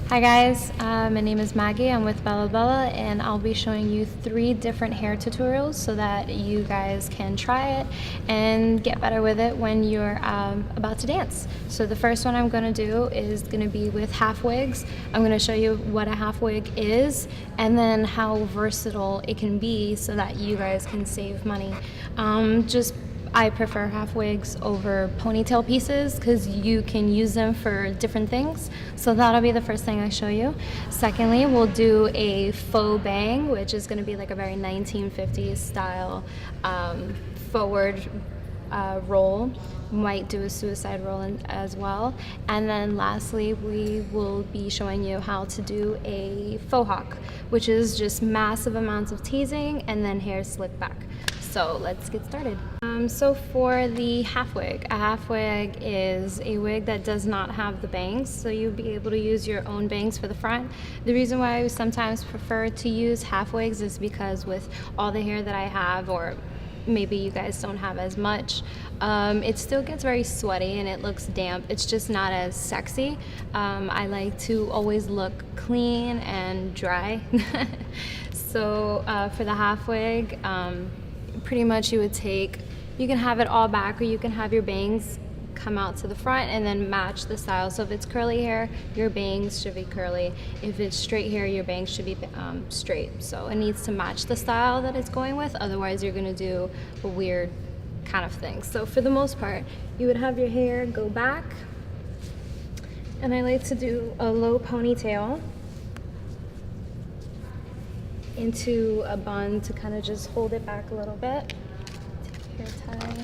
Hi guys, my name is Maggie. I'm with Bella Bella, and I'll be showing you 3 different hair tutorials so that you guys can try it and get better with it when you're about to dance. So the first one I'm going to do is going to be with half wigs. I'm going to show you what a half wig is and then how versatile it can be so that you guys can save money. I prefer half wigs over ponytail pieces because you can use them for different things. So that'll be the first thing I show you. Secondly, we'll do a faux bang, which is going to be like a very 1950s style forward roll. Might do a suicide roll as well. And then lastly, we will be showing you how to do a faux hawk, which is just massive amounts of teasing and then hair slicked back. So let's get started. So for the half wig, a half wig is a wig that does not have the bangs, so you'll be able to use your own bangs for the front. The reason why I sometimes prefer to use half wigs is because with all the hair that I have, or maybe you guys don't have as much, it still gets very sweaty and it looks damp. It's just not as sexy. I like to always look clean and dry. So for the half wig, pretty much you can have it all back, or you can have your bangs come out to the front and then match the style. So if it's curly hair, your bangs should be curly. If it's straight hair, your bangs should be straight. So it needs to match the style that it's going with, otherwise you're gonna do a weird kind of thing. So for the most part, you would have your hair go back, and I like to do a low ponytail into a bun to kind of just hold it back a little bit. Take hair tie.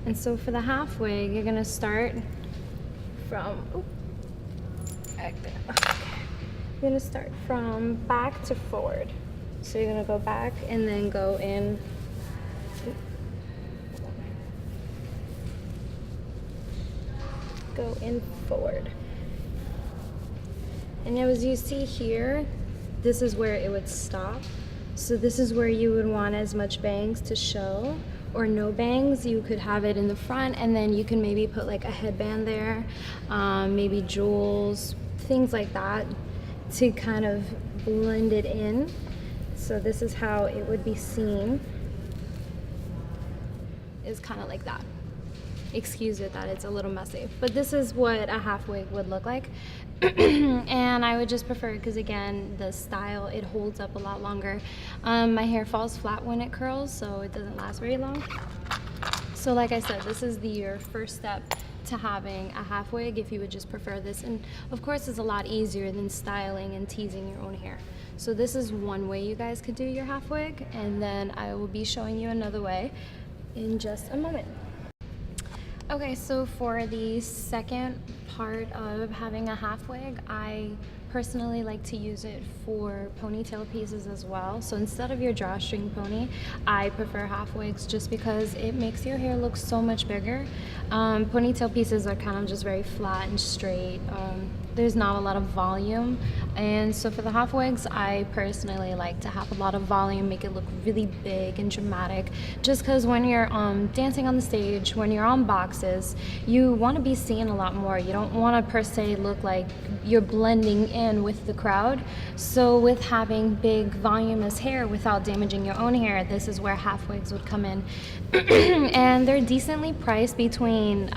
And so for the half wig, you're gonna start from, back there. Okay. You're gonna start from back to forward. So you're gonna go back and then go in. Go in forward. And now as you see here, this is where it would stop. So this is where you would want as much bangs to show, or no bangs. You could have it in the front, and then you can maybe put like a headband there, maybe jewels, things like that to kind of blend it in. So this is how it would be seen, is kind of like that. Excuse it that it's a little messy, but this is what a half wig would look like. And I would just prefer it because, again, the style, it holds up a lot longer. My hair falls flat when it curls, so it doesn't last very long. So like I said, this is your first step to having a half wig, if you would just prefer this. And of course, it's a lot easier than styling and teasing your own hair. So this is one way you guys could do your half wig, and then I will be showing you another way in just a moment. Okay, so for the second part of having a half wig, I personally like to use it for ponytail pieces as well. So instead of your drawstring pony, I prefer half wigs just because it makes your hair look so much bigger. Ponytail pieces are kind of just very flat and straight. There's not a lot of volume, and so for the half wigs, I personally like to have a lot of volume, make it look really big and dramatic, just because when you're dancing on the stage, when you're on boxes, you want to be seen a lot more. You don't want to per se look like you're blending in with the crowd. So with having big voluminous hair without damaging your own hair, this is where half wigs would come in. And they're decently priced between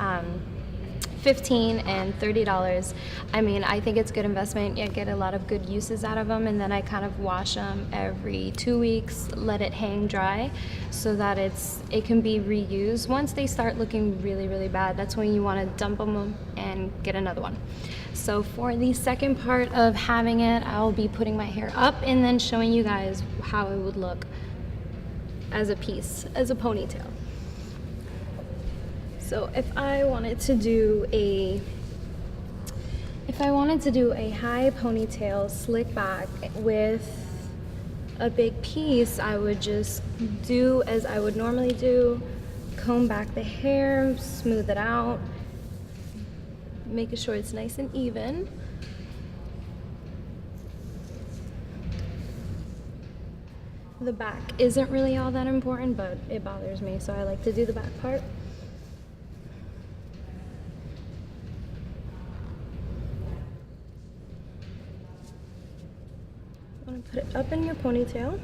$15 and $30. I mean, I think it's a good investment. You get a lot of good uses out of them, and then I kind of wash them every 2 weeks, let it hang dry so that it can be reused. Once they start looking really, really bad, that's when you want to dump them and get another one. So for the second part of having it, I'll be putting my hair up and then showing you guys how it would look as a piece, as a ponytail. So if I wanted to do a high ponytail slick back with a big piece, I would just do as I would normally do, comb back the hair, smooth it out, making sure it's nice and even. The back isn't really all that important, but it bothers me, so I like to do the back part. put it up in your ponytail.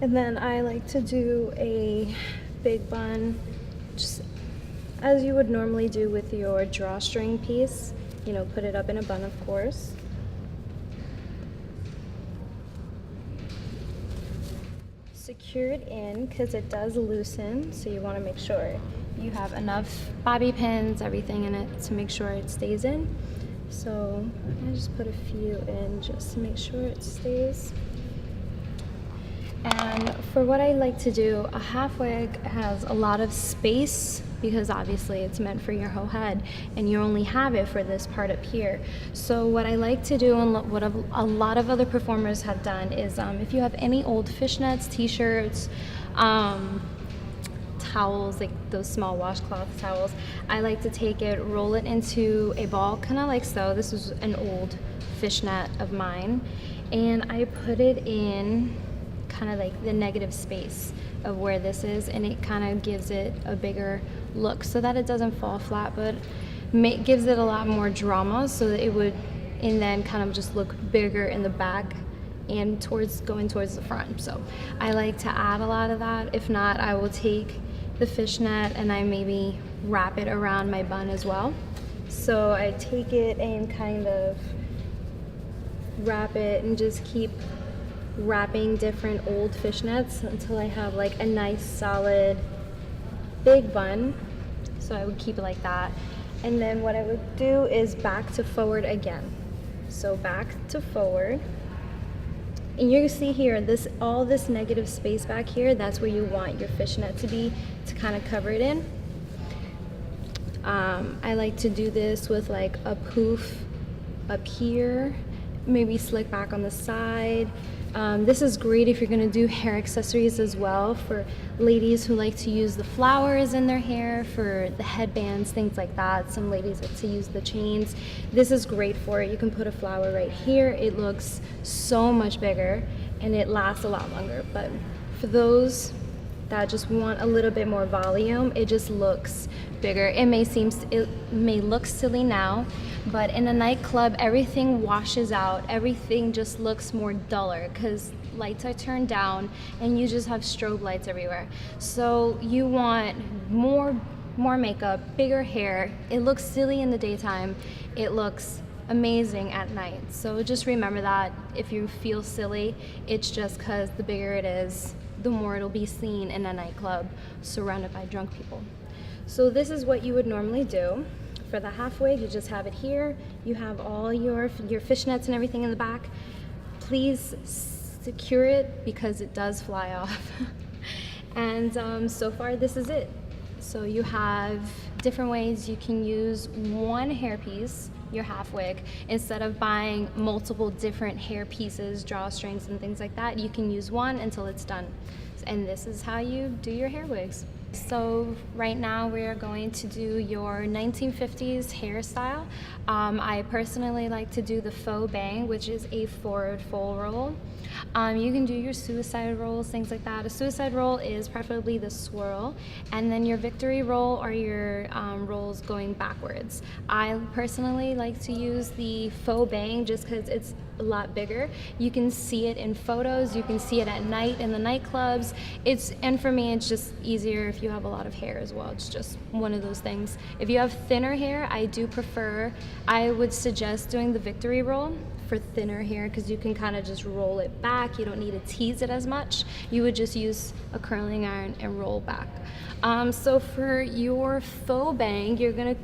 And then I like to do a big bun, just as you would normally do with your drawstring piece. You know, put it up in a bun, of course. Secure it in because it does loosen, so you want to make sure you have enough bobby pins, everything in it to make sure it stays in. So I just put a few in just to make sure it stays. And for what I like to do, a half wig has a lot of space because obviously it's meant for your whole head and you only have it for this part up here. So what I like to do, and what a lot of other performers have done, is if you have any old fishnets, t-shirts, towels, like those small washcloth towels, I like to take it, roll it into a ball, kind of like so. This is an old fishnet of mine, and I put it in kind of like the negative space of where this is, and it kind of gives it a bigger look so that it doesn't fall flat, but gives it a lot more drama, so that it would, and then kind of just look bigger in the back and going towards the front. So I like to add a lot of that. If not, I will take the fishnet and I maybe wrap it around my bun as well. So I take it and kind of wrap it and just keep wrapping different old fishnets until I have like a nice solid big bun. So I would keep it like that, and then what I would do is back to forward again. So back to forward, and you see here all this negative space back here, that's where you want your fishnet to be, to kind of cover it in. I like to do this with like a poof up here, maybe slick back on the side. This is great if you're going to do hair accessories as well, for ladies who like to use the flowers in their hair, for the headbands, things like that. Some ladies like to use the chains. This is great for it. You can put a flower right here. It looks so much bigger and it lasts a lot longer. But for those that just want a little bit more volume, it just looks bigger. It may look silly now, but in a nightclub, everything washes out. Everything just looks more duller because lights are turned down and you just have strobe lights everywhere. So you want more makeup, bigger hair. It looks silly in the daytime. It looks amazing at night. So just remember that if you feel silly, it's just because the bigger it is, the more it'll be seen in a nightclub surrounded by drunk people. So this is what you would normally do. For the half wig, you just have it here. You have all your fishnets and everything in the back. Please secure it because it does fly off. And so far, this is it. So you have different ways you can use one hair piece, your half wig, instead of buying multiple different hair pieces, drawstrings and things like that. You can use one until it's done. And this is how you do your hair wigs. So right now we are going to do your 1950s hairstyle. I personally like to do the faux bang, which is a forward full roll. You can do your suicide rolls, things like that. A suicide roll is preferably the swirl, and then your victory roll are your rolls going backwards. I personally like to use the faux bang just because it's a lot bigger. You can see it in photos, you can see it at night in the nightclubs. And for me, it's just easier if you have a lot of hair as well. It's just one of those things. If you have thinner hair, I would suggest doing the victory roll for thinner hair because you can kind of just roll it back. You don't need to tease it as much. You would just use a curling iron and roll back. So for your faux bang, you're gonna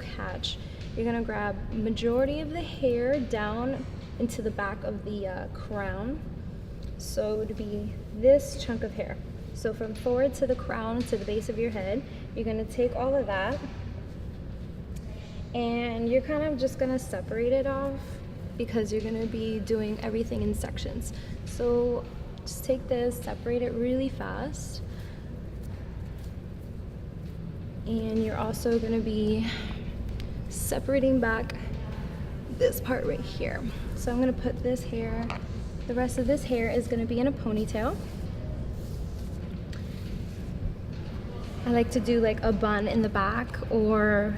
grab majority of the hair down into the back of the crown. So it would be this chunk of hair. So from forward to the crown to the base of your head, you're gonna take all of that and you're kind of just gonna separate it off because you're gonna be doing everything in sections. So just take this, separate it really fast. And you're also gonna be separating back this part right here. So I'm gonna put this hair, the rest of this hair is gonna be in a ponytail. I like to do like a bun in the back or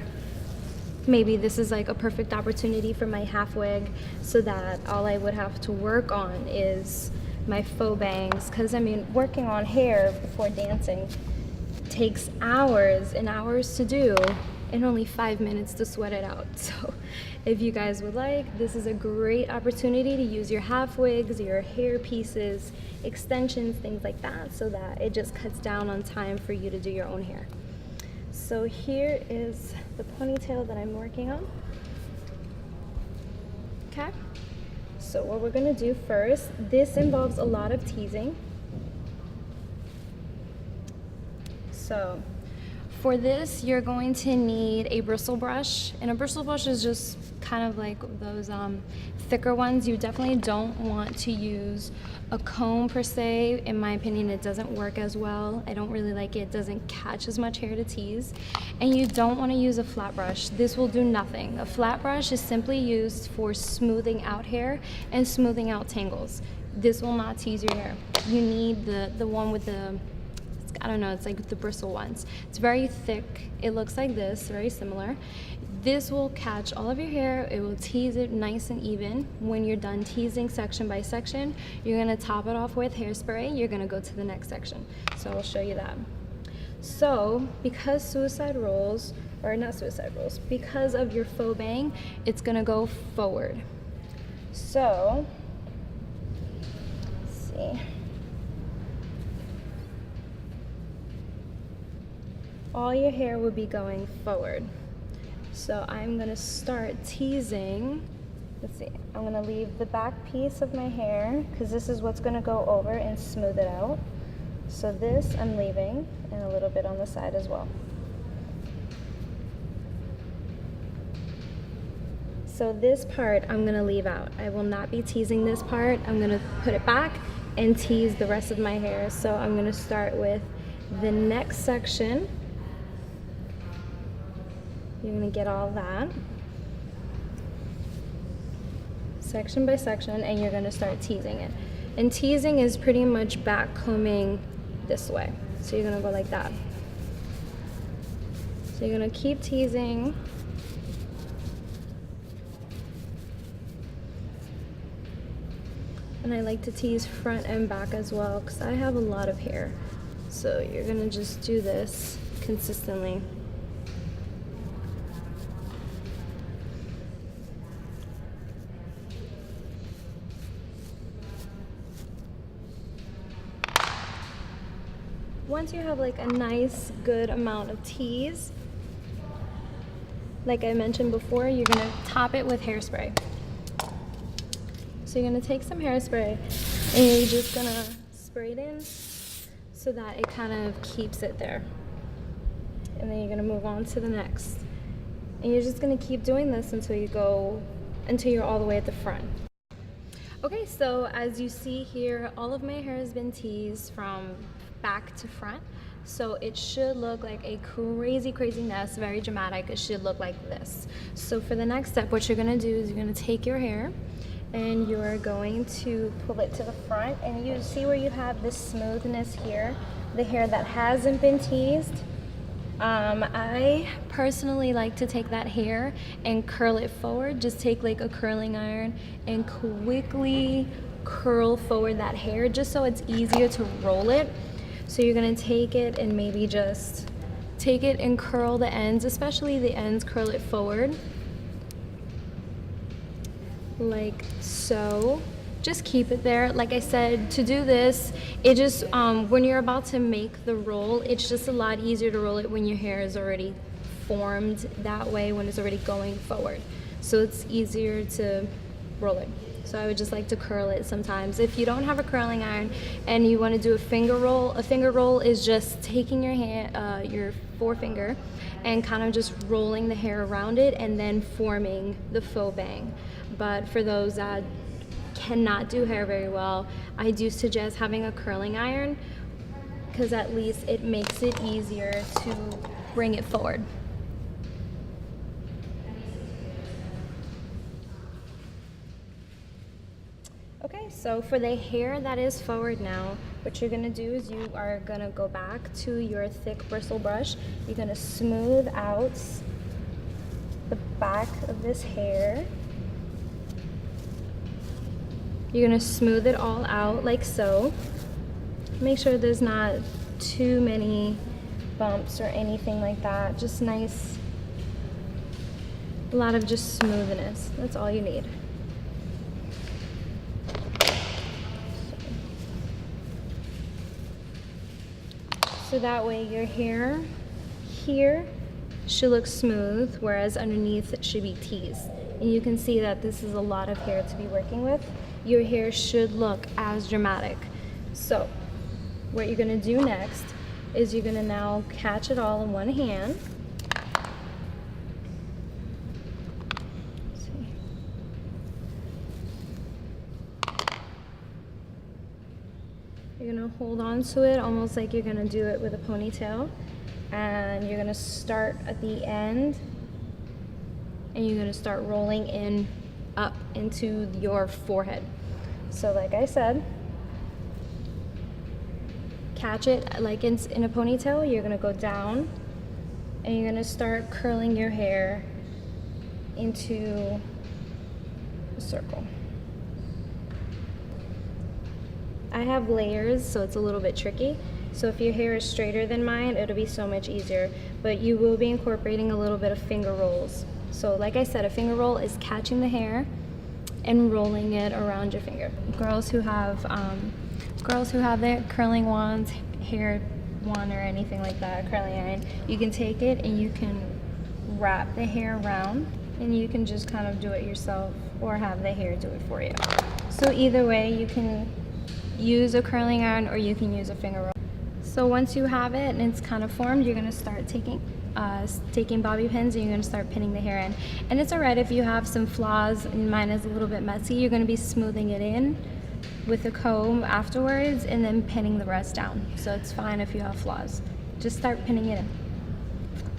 maybe this is like a perfect opportunity for my half wig, so that all I would have to work on is my faux bangs, because I mean, working on hair before dancing takes hours and hours to do and only 5 minutes to sweat it out. So if you guys would like, this is a great opportunity to use your half wigs, your hair pieces, extensions, things like that, so that it just cuts down on time for you to do your own hair. So here is the ponytail that I'm working on. Okay, so what we're gonna do first, this involves a lot of teasing. So for this, you're going to need a bristle brush, and a bristle brush is just kind of like those thicker ones. You definitely don't want to use a comb per se. In my opinion, it doesn't work as well. I don't really like it. It doesn't catch as much hair to tease. And you don't want to use a flat brush. This will do nothing. A flat brush is simply used for smoothing out hair and smoothing out tangles. This will not tease your hair. You need the one with the, I don't know, it's like the bristle ones. It's very thick. It looks like this, very similar. This will catch all of your hair. It will tease it nice and even. When you're done teasing section by section, you're gonna top it off with hairspray. You're gonna go to the next section. So I'll show you that. So because suicide rolls, or not suicide rolls, because of your faux bang, it's gonna go forward. So, let's see. All your hair will be going forward. So I'm gonna start teasing. Let's see, I'm gonna leave the back piece of my hair, because this is what's gonna go over and smooth it out. So this I'm leaving, and a little bit on the side as well. So this part I'm gonna leave out. I will not be teasing this part. I'm gonna put it back and tease the rest of my hair. So I'm gonna start with the next section. You're gonna get all that, section by section, and you're gonna start teasing it. And teasing is pretty much back combing this way. So you're gonna go like that. So you're gonna keep teasing. And I like to tease front and back as well, because I have a lot of hair. So you're gonna just do this consistently. Once you have like a nice good amount of tease, like I mentioned before, you're gonna top it with hairspray. So you're gonna take some hairspray and you're just gonna spray it in so that it kind of keeps it there. And then you're gonna move on to the next. And you're just gonna keep doing this until you're all the way at the front. Okay, so as you see here, all of my hair has been teased from back to front. So it should look like a crazy mess, very dramatic. It should look like this. So for the next step, what you're gonna do is you're gonna take your hair and you're going to pull it to the front, and you see where you have this smoothness here, the hair that hasn't been teased. I personally like to take that hair and curl it forward. Just take like a curling iron and quickly curl forward that hair, just so it's easier to roll it. So you're gonna take it and maybe just take it and curl the ends, especially the ends, curl it forward. Like so. Just keep it there. Like I said, to do this, it just, when you're about to make the roll, it's just a lot easier to roll it when your hair is already formed that way, when it's already going forward. So it's easier to roll it. So I would just like to curl it sometimes. If you don't have a curling iron and you want to do a finger roll is just taking your hand, your forefinger, and kind of just rolling the hair around it and then forming the faux bang. But for those that cannot do hair very well, I do suggest having a curling iron, because at least it makes it easier to bring it forward. Okay, so for the hair that is forward now, what you're gonna do is you are gonna go back to your thick bristle brush. You're gonna smooth out the back of this hair. You're gonna smooth it all out like so. Make sure there's not too many bumps or anything like that. Just nice, a lot of just smoothness. That's all you need. So that way your hair here should look smooth, whereas underneath it should be teased. And you can see that this is a lot of hair to be working with. Your hair should look as dramatic. So what you're gonna do next is you're gonna now catch it all in one hand. You're gonna hold on to it almost like you're gonna do it with a ponytail, and you're gonna start at the end and you're gonna start rolling in up into your forehead. So like I said, catch it like in a ponytail. You're gonna go down and you're gonna start curling your hair into a circle. I have layers, so it's a little bit tricky. So if your hair is straighter than mine, it'll be so much easier. But you will be incorporating a little bit of finger rolls. So like I said, a finger roll is catching the hair and rolling it around your finger. Girls who have their curling wands, hair wand, or anything like that, curling iron, you can take it and you can wrap the hair around, and you can just kind of do it yourself or have the hair do it for you. So either way, you can use a curling iron or you can use a finger roll. So once you have it and it's kind of formed, you're gonna start taking bobby pins and you're gonna start pinning the hair in. And it's alright if you have some flaws, and mine is a little bit messy. You're gonna be smoothing it in with a comb afterwards and then pinning the rest down. So it's fine if you have flaws. Just start pinning it in.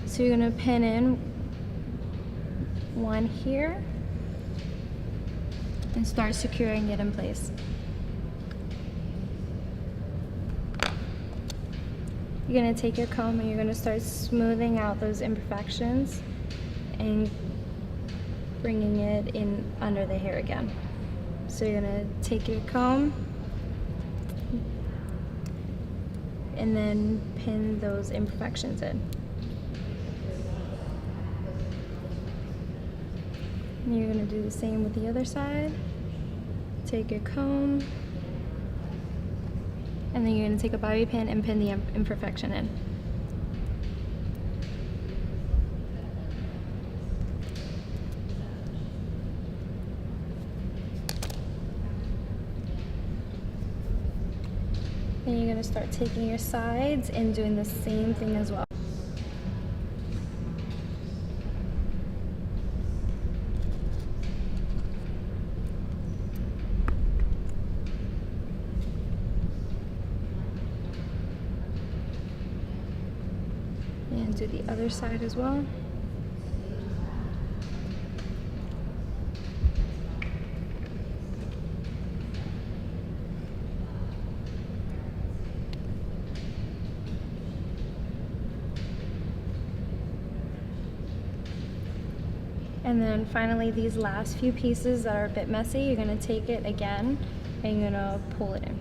So you're gonna pin in one here and start securing it in place. You're gonna take your comb and you're gonna start smoothing out those imperfections and bringing it in under the hair again. So you're gonna take your comb and then pin those imperfections in. And you're gonna do the same with the other side. Take your comb, and then you're going to take a bobby pin and pin the imperfection in. Then you're going to start taking your sides and doing the same thing as well. And do the other side as well. And then finally, these last few pieces that are a bit messy, you're going to take it again and you're going to pull it in.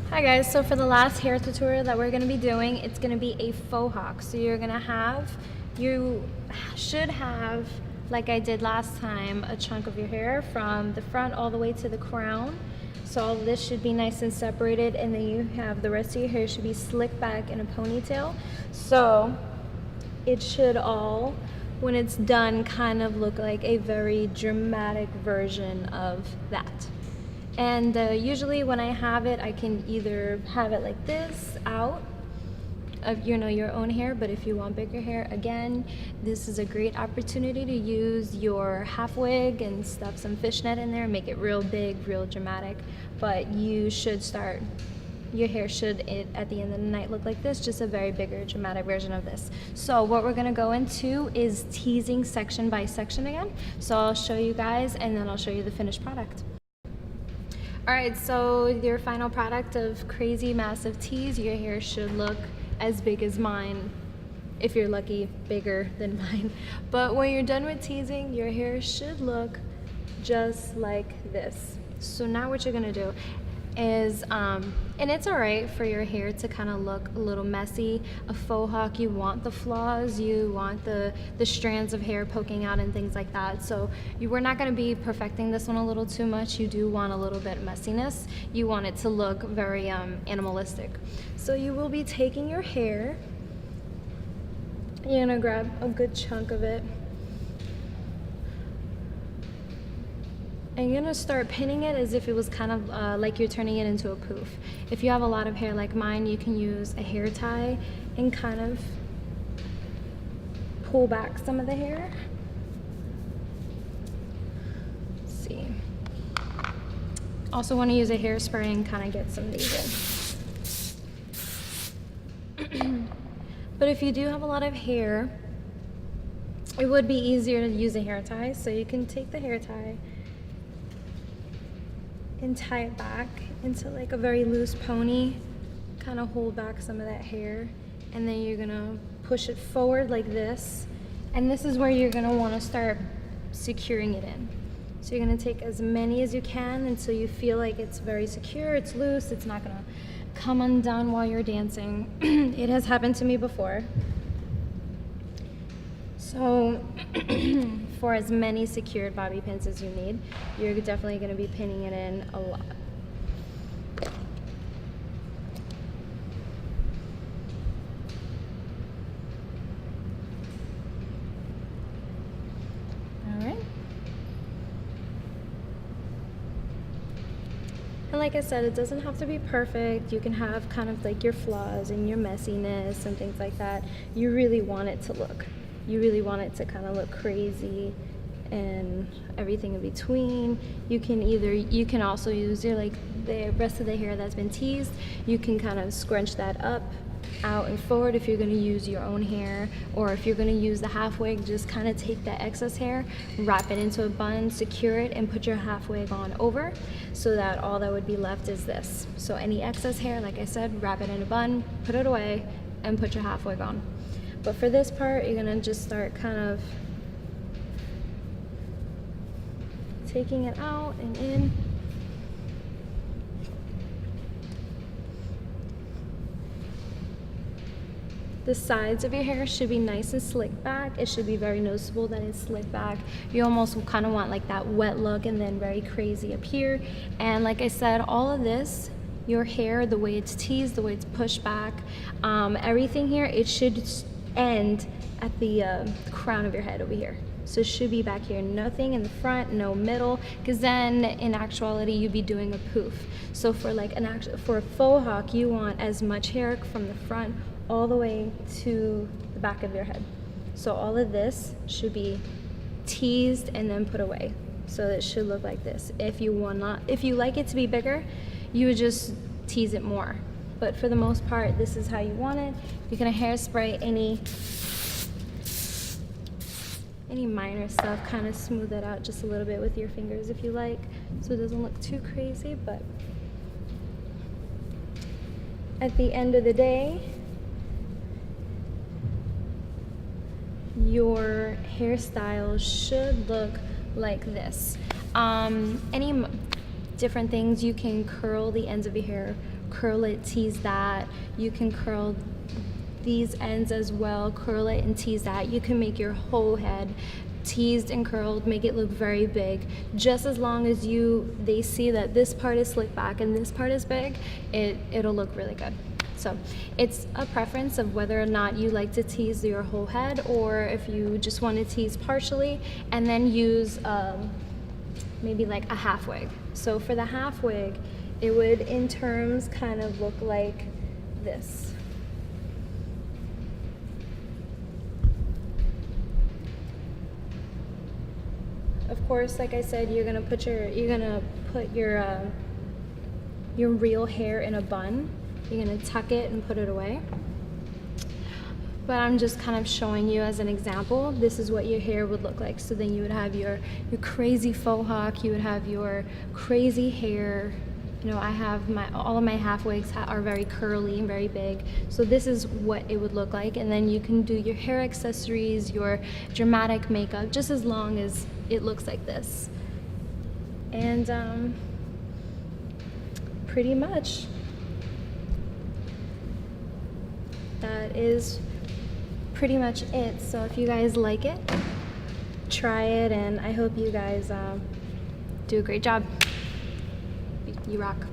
Hi guys, so for the last hair tutorial that we're going to be doing, it's going to be a faux hawk. So you should have, like I did last time, a chunk of your hair from the front all the way to the crown. So all of this should be nice and separated, and then you have the rest of your hair should be slicked back in a ponytail. So it should all, when it's done, kind of look like a very dramatic version of that. And usually when I have it, I can either have it like this out of your own hair, but if you want bigger hair, again, this is a great opportunity to use your half wig and stuff some fishnet in there, make it real big, real dramatic. But your hair should, at the end of the night, look like this, just a very bigger dramatic version of this. So what we're gonna go into is teasing section by section again. So I'll show you guys and then I'll show you the finished product. Alright, so your final product of crazy massive tease, your hair should look as big as mine if you're lucky, bigger than mine. But when you're done with teasing, your hair should look just like this. So now what you're gonna do is, and it's all right for your hair to kind of look a little messy. A faux hawk, you want the flaws, you want the strands of hair poking out and things like that. So we're not going to be perfecting this one a little too much. You do want a little bit of messiness. You want it to look very animalistic. So you will be taking your hair, you're going to grab a good chunk of it, and you're gonna start pinning it as if it was kind of like you're turning it into a poof. If you have a lot of hair like mine, you can use a hair tie and kind of pull back some of the hair. Let's see. Also want to use a hairspray and kind of get some of these in. But if you do have a lot of hair, it would be easier to use a hair tie. So you can take the hair tie and tie it back into like a very loose pony, kind of hold back some of that hair, and then you're gonna push it forward like this, and this is where you're gonna want to start securing it in. So you're gonna take as many as you can until you feel like it's very secure, it's loose, it's not gonna come undone while you're dancing. It has happened to me before. So for as many secured bobby pins as you need, you're definitely going to be pinning it in a lot. All right. And like I said, it doesn't have to be perfect. You can have kind of like your flaws and your messiness and things like that. You really want it to look. You really want it to kind of look crazy and everything in between. You can also use the rest of the hair that's been teased. You can kind of scrunch that up, out and forward if you're going to use your own hair, or if you're going to use the half wig, just kind of take that excess hair, wrap it into a bun, secure it, and put your half wig on over, so that all that would be left is this. So any excess hair, like I said, wrap it in a bun, put it away, and put your half wig on. But for this part, you're gonna just start kind of taking it out and in. The sides of your hair should be nice and slicked back. It should be very noticeable that it's slicked back. You almost kind of want like that wet look and then very crazy up here. And like I said, all of this, your hair, the way it's teased, the way it's pushed back, everything here, it should end at the crown of your head over here. So it should be back here, nothing in the front, no middle, because then in actuality you'd be doing a poof. So for like for a faux hawk, you want as much hair from the front all the way to the back of your head. So all of this should be teased and then put away. So it should look like this. If you like it to be bigger, you would just tease it more. But for the most part, this is how you want it. You're gonna hairspray any minor stuff, kind of smooth it out just a little bit with your fingers if you like, so it doesn't look too crazy. But at the end of the day, your hairstyle should look like this. Any different things, you can curl the ends of your hair, curl it, tease that. You can curl these ends as well, curl it and tease that. You can make your whole head teased and curled, make it look very big. Just as long as they see that this part is slicked back and this part is big, it'll look really good. So it's a preference of whether or not you like to tease your whole head, or if you just want to tease partially and then use maybe like a half wig. So for the half wig, it would in terms kind of look like this. Of course, like I said, you're gonna put your real hair in a bun. You're gonna tuck it and put it away. But I'm just kind of showing you as an example, this is what your hair would look like. So then you would have your crazy faux hawk, you would have your crazy hair You know, I have all of my half wigs are very curly and very big, so this is what it would look like. And then you can do your hair accessories, your dramatic makeup, just as long as it looks like this. And pretty much that is pretty much it. So if you guys like it, try it, and I hope you guys do a great job. You rock.